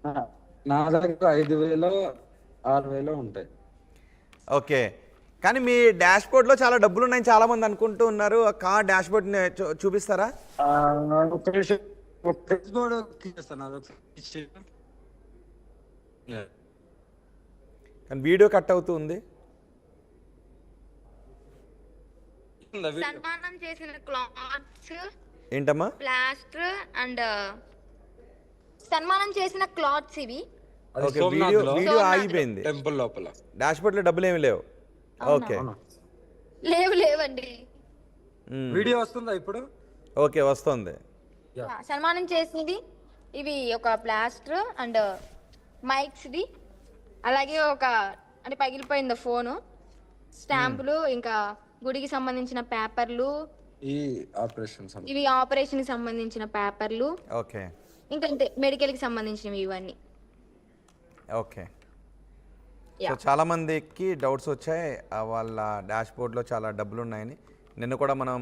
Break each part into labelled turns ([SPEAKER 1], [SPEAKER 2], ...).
[SPEAKER 1] ఆ, నా దగ్గర 5,000 6,000 ఉంటాయి.
[SPEAKER 2] ఓకే. కానీ మీ డాష్‌బోర్డ్‌లో చాలా డబ్బులున్నాయని చాలామంది అనుకుంటూ ఉన్నారు. ఆ కార్ డాష్‌బోర్డ్‌ని చూపిస్తారా?
[SPEAKER 1] ఆ, ఒక నిమిషం, ఒక ప్రెస్ బోర్డ్ తీసేస్తాను, అదొకసారి ఇచ్చేయి.
[SPEAKER 2] కానీ వీడియో కట్ అవుతూ ఉంది.
[SPEAKER 1] ఉందా వీడియో?
[SPEAKER 3] సన్మానం చేసిన క్లాత్స్,
[SPEAKER 2] ఏంటమ్మా?
[SPEAKER 3] ప్లాస్టర్ అండ్ సన్మానం చేసిన క్లాత్స్ ఇవి.
[SPEAKER 1] అది
[SPEAKER 2] ఓకే.
[SPEAKER 1] సోమనాథ్ లో
[SPEAKER 2] వీడియో ఆగిపోయింది.
[SPEAKER 1] టెంపుల్ లోపల.
[SPEAKER 2] డాష్‌బోర్డ్‌లో డబ్బులేమి లేవు.
[SPEAKER 3] అవునా?
[SPEAKER 2] ఓకే.
[SPEAKER 1] అవును.
[SPEAKER 3] లేవండి.
[SPEAKER 2] హ్మ్.
[SPEAKER 1] వీడియో వస్తుందా ఇప్పుడు?
[SPEAKER 2] ఓకే. వస్తుంది.
[SPEAKER 3] సన్మానం చేసింది ఇవి ఒక ప్లాస్టర్ అండ్ మైక్స్ది, అలాగే ఒక అంటే పగిలిపోయింది ఫోను, స్టాంపులు, ఇంకా గుడికి సంబంధించిన పేపర్లు,
[SPEAKER 1] ఈ ఆపరేషన్
[SPEAKER 3] ఇవి ఆపరేషన్కి సంబంధించిన పేపర్లు,
[SPEAKER 2] ఓకే.
[SPEAKER 3] ఇంకా అంతే మెడికల్కి సంబంధించినవి ఇవన్నీ.
[SPEAKER 2] ఓకే. So
[SPEAKER 3] yeah.
[SPEAKER 2] చాలామందికి డౌట్స్ వచ్చాయి. వాళ్ళ డాష్‌బోర్డ్‌లో చాలా డబ్బులున్నాయని. నిన్న కూడా మనం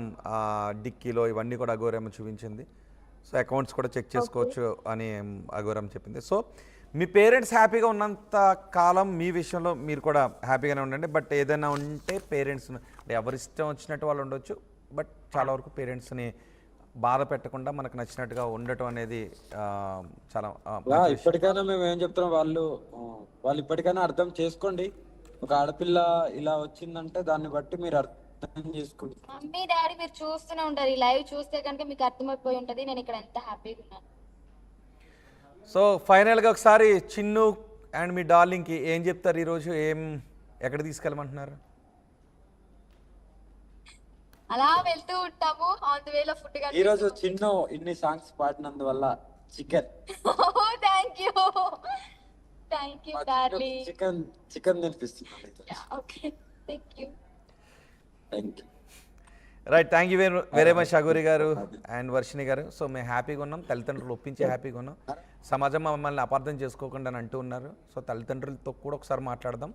[SPEAKER 2] డిక్కీలో ఇవన్నీ కూడా అఘోరమ్మ చూపించింది. సో అకౌంట్స్ కూడా చెక్ చేసుకోవచ్చు అని అఘోరమ్మ చెప్పింది. సో మీ పేరెంట్స్ హ్యాపీగా ఉన్నంత కాలం మీ విషయంలో మీరు కూడా హ్యాపీగానే ఉండండి. బట్ ఏదైనా ఉంటే పేరెంట్స్ ఎవరిష్టం వచ్చినట్టు వాళ్ళు ఉండొచ్చు. బట్ చాలా వరకు పేరెంట్స్ని బాధ పెట్టకుండా మనకు నచ్చినట్టుగా ఉండటం అనేది చాలా మంచి విషయం.
[SPEAKER 1] ఇప్పటికైనా మేము ఏం చెప్తున్నాం, వాళ్ళు ఇప్పటికైనా అర్థం చేసుకోండి. ఒక ఆడపిల్ల ఇలా వచ్చిందంటే దాన్ని బట్టి మీరు అర్థం చేసుకోండి.
[SPEAKER 3] మమ్మీ డాడీ మీరు చూస్తూనే ఉంటారు, ఈ లైవ్ చూస్తే కనుక మీకు అర్థమైపోయి ఉంటది నేను ఇక్కడ ఎంత హ్యాపీగా ఉన్నాను.
[SPEAKER 2] సో ఫైనల్గా ఒకసారి చిన్ను అండ్ మీ డార్లింగ్కి ఏం చెప్తారు ఈరోజు? ఎక్కడ తీసుకెళ్ళమంటున్నారు?
[SPEAKER 3] అలా వెళ్తూ ఉంటాము ఆన్ ది వేలో ఫుడ్
[SPEAKER 1] ఈ రోజు చిన్న ఇన్ని సాంగ్స్ పాడినందువల్ల chicken
[SPEAKER 3] thank you darling.
[SPEAKER 1] Chicken తినిపిస్తున్నాను.
[SPEAKER 3] Okay, thank you.
[SPEAKER 1] Thank you.
[SPEAKER 2] Right. Thank you very much Aghori గారు అండ్ వర్షిణి గారు. సో మేము హ్యాపీగా ఉన్నాం, తల్లిదండ్రులు ఒప్పించి హ్యాపీగా ఉన్నాం. సమాజం మమ్మల్ని అపార్థం చేసుకోకుండా అని అంటూ ఉన్నారు. సో తల్లిదండ్రులతో కూడా ఒకసారి మాట్లాడదాం.